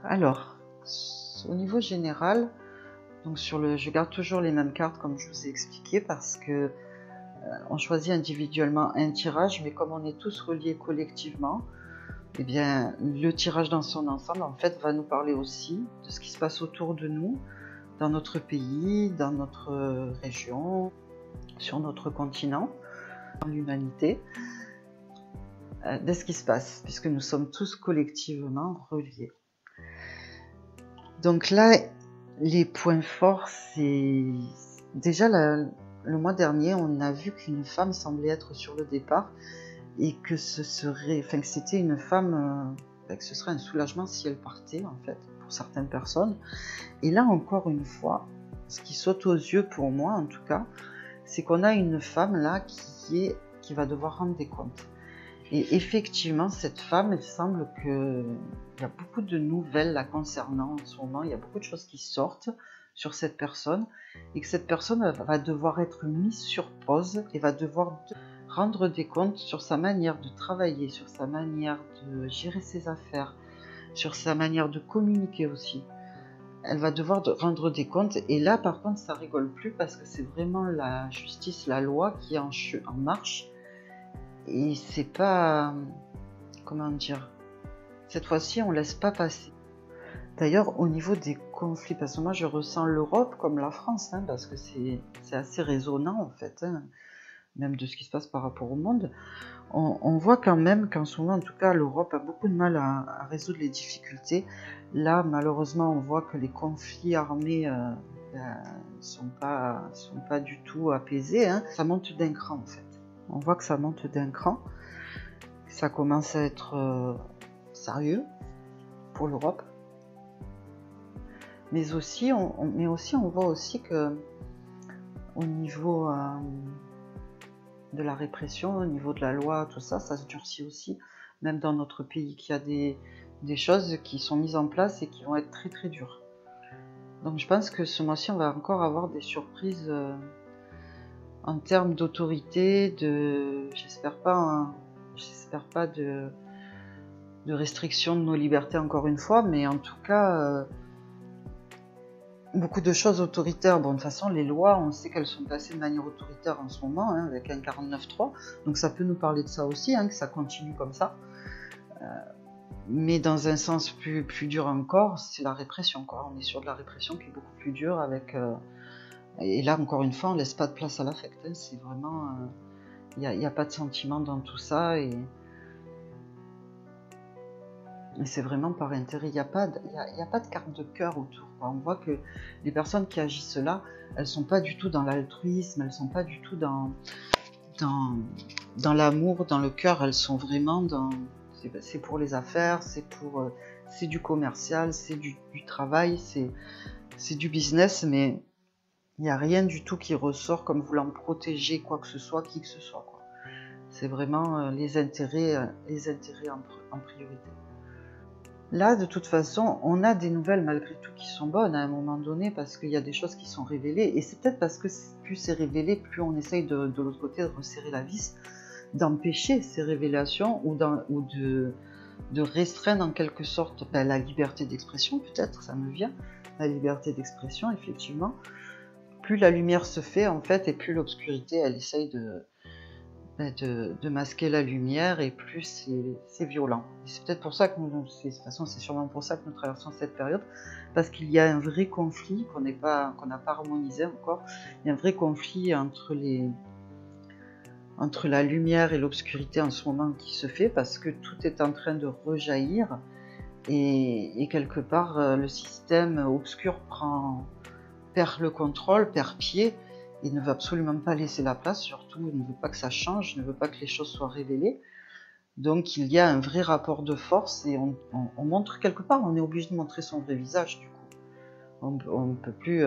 Alors, au niveau général, donc je garde toujours les mêmes cartes comme je vous ai expliqué parce que on choisit individuellement un tirage, mais comme on est tous reliés collectivement, eh bien, le tirage dans son ensemble, en fait, va nous parler aussi de ce qui se passe autour de nous, dans notre pays, dans notre région, sur notre continent, dans l'humanité, de ce qui se passe, puisque nous sommes tous collectivement reliés. Donc là, les points forts, c'est déjà le mois dernier, on a vu qu'une femme semblait être sur le départ et que que c'était une femme, que ce serait un soulagement si elle partait en fait pour certaines personnes. Et là encore une fois, ce qui saute aux yeux pour moi en tout cas, c'est qu'on a une femme là qui va devoir rendre des comptes. Et effectivement, cette femme, il semble qu'il y a beaucoup de nouvelles la concernant en ce moment. Il y a beaucoup de choses qui sortent sur cette personne et que cette personne va devoir être mise sur pause et va devoir rendre des comptes sur sa manière de travailler, sur sa manière de gérer ses affaires, sur sa manière de communiquer aussi. Elle va devoir rendre des comptes et là par contre ça rigole plus parce que c'est vraiment la justice, la loi qui est en marche. Et c'est pas, comment dire, cette fois-ci on laisse pas passer. D'ailleurs au niveau des conflits, parce que moi je ressens l'Europe comme la France, parce que c'est assez résonnant en fait, même de ce qui se passe par rapport au monde. On voit quand même qu'en ce moment en tout cas l'Europe a beaucoup de mal à résoudre les difficultés. Là malheureusement on voit que les conflits armés sont pas du tout apaisés, ça monte d'un cran en fait. On voit que ça monte d'un cran, ça commence à être sérieux pour l'Europe. Mais aussi, on voit aussi que au niveau de la répression, au niveau de la loi, tout ça, ça se durcit aussi, même dans notre pays, qu'il y a des choses qui sont mises en place et qui vont être très très dures. Donc je pense que ce mois-ci, on va encore avoir des surprises en termes d'autorité, j'espère pas de restriction de nos libertés encore une fois, mais en tout cas beaucoup de choses autoritaires. Bon, de toute façon les lois, on sait qu'elles sont passées de manière autoritaire en ce moment, avec un 49.3, donc ça peut nous parler de ça aussi, que ça continue comme ça, mais dans un sens plus dur encore, c'est la répression quoi. On est sur de la répression qui est beaucoup plus dure avec et là, encore une fois, on ne laisse pas de place à l'affect. C'est vraiment... Il n'y a pas de sentiment dans tout ça. Et c'est vraiment par intérêt. Il n'y a pas de carte de cœur autour, quoi. On voit que les personnes qui agissent là, elles ne sont pas du tout dans l'altruisme, elles ne sont pas du tout dans l'amour, dans le cœur. Elles sont vraiment dans... C'est pour les affaires, c'est du commercial, c'est du travail, c'est du business, mais... il n'y a rien du tout qui ressort comme voulant protéger quoi que ce soit, qui que ce soit, quoi. C'est vraiment les intérêts en priorité. Là, de toute façon, on a des nouvelles malgré tout qui sont bonnes à un moment donné parce qu'il y a des choses qui sont révélées. Et c'est peut-être parce que plus c'est révélé, plus on essaye de l'autre côté de resserrer la vis, d'empêcher ces révélations ou de restreindre en quelque sorte la liberté d'expression, peut-être, ça me vient, la liberté d'expression, effectivement. Plus la lumière se fait en fait et plus l'obscurité elle essaye de masquer la lumière et plus c'est violent. C'est peut-être pour ça que de toute façon c'est sûrement pour ça que nous traversons cette période, parce qu'il y a un vrai conflit qu'on n'a pas harmonisé encore. Il y a un vrai conflit entre la lumière et l'obscurité en ce moment qui se fait parce que tout est en train de rejaillir et quelque part le système obscur perd le contrôle, perd pied, il ne veut absolument pas laisser la place, surtout il ne veut pas que ça change, il ne veut pas que les choses soient révélées. Donc il y a un vrai rapport de force et on montre quelque part, on est obligé de montrer son vrai visage du coup. On ne peut plus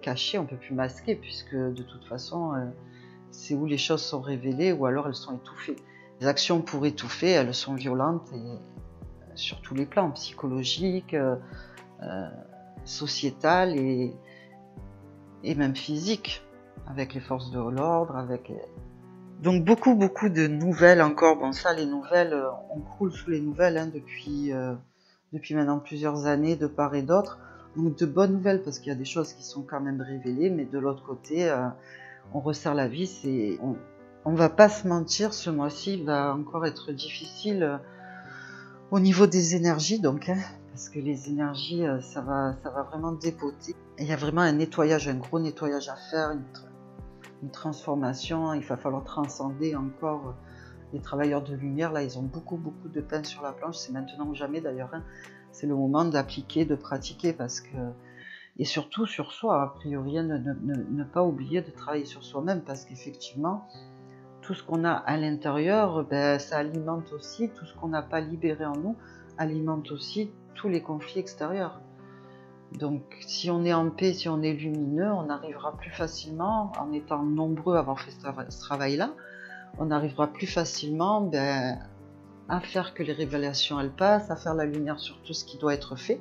cacher, on ne peut plus masquer puisque de toute façon c'est où les choses sont révélées ou alors elles sont étouffées. Les actions pour étouffer, elles sont violentes et sur tous les plans, psychologiques, sociétales et même physique, avec les forces de l'ordre, donc beaucoup de nouvelles encore. Bon ça, les nouvelles, on croule sous les nouvelles depuis depuis maintenant plusieurs années de part et d'autre. Donc de bonnes nouvelles parce qu'il y a des choses qui sont quand même révélées, mais de l'autre côté, on resserre la vis et on va pas se mentir, ce mois-ci va encore être difficile au niveau des énergies, donc, hein, parce que les énergies, ça va vraiment dépoter. Et il y a vraiment un nettoyage, un gros nettoyage à faire, une transformation. Il va falloir transcender encore les travailleurs de lumière. Là, ils ont beaucoup de pain sur la planche. C'est maintenant ou jamais d'ailleurs. Hein. C'est le moment d'appliquer, de pratiquer, parce que et surtout sur soi. A priori, ne pas oublier de travailler sur soi-même, parce qu'effectivement, tout ce qu'on a à l'intérieur, ben, ça alimente aussi tout ce qu'on n'a pas libéré en nous, alimente aussi tous les conflits extérieurs. Donc si on est en paix, si on est lumineux, on arrivera plus facilement, en étant nombreux à avoir fait ce travail-là, on arrivera plus facilement à faire que les révélations elles passent, à faire la lumière sur tout ce qui doit être fait,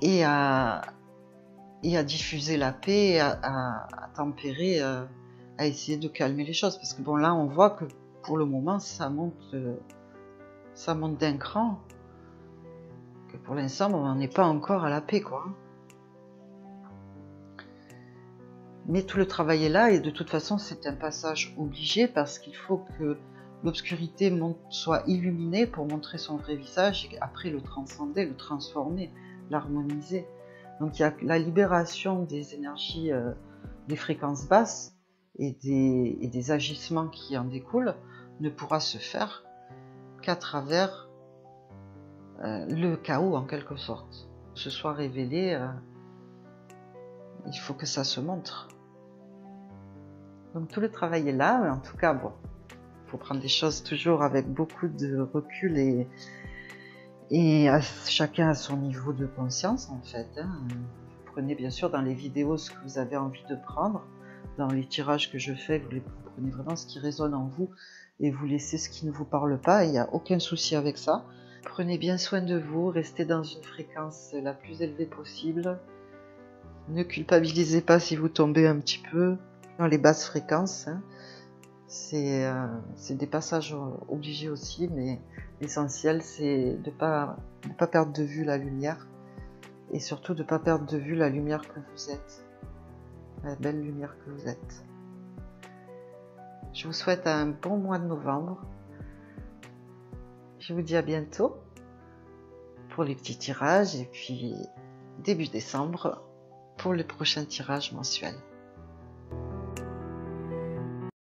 et à diffuser la paix, à tempérer, à essayer de calmer les choses. Parce que bon, là on voit que pour le moment ça monte d'un cran, que pour l'instant on n'est pas encore à la paix, quoi. Mais tout le travail est là, et de toute façon c'est un passage obligé, parce qu'il faut que l'obscurité soit illuminée pour montrer son vrai visage, et après le transcender, le transformer, l'harmoniser. Donc il y a la libération des énergies, des fréquences basses et des agissements qui en découlent ne pourra se faire qu'à travers le chaos, en quelque sorte. Que ce soit révélé, il faut que ça se montre. Donc tout le travail est là, mais en tout cas, bon, il faut prendre des choses toujours avec beaucoup de recul, et chacun à son niveau de conscience, en fait. Hein. Vous prenez bien sûr dans les vidéos ce que vous avez envie de prendre, dans les tirages que je fais, vous prenez vraiment ce qui résonne en vous, et vous laissez ce qui ne vous parle pas, il n'y a aucun souci avec ça. Prenez bien soin de vous, restez dans une fréquence la plus élevée possible. Ne culpabilisez pas si vous tombez un petit peu dans les basses fréquences. Hein. C'est des passages obligés aussi, mais l'essentiel c'est de pas perdre de vue la lumière, et surtout de ne pas perdre de vue la lumière que vous êtes, la belle lumière que vous êtes. Je vous souhaite un bon mois de novembre. Je vous dis à bientôt pour les petits tirages, et puis début décembre pour le prochain tirage mensuel.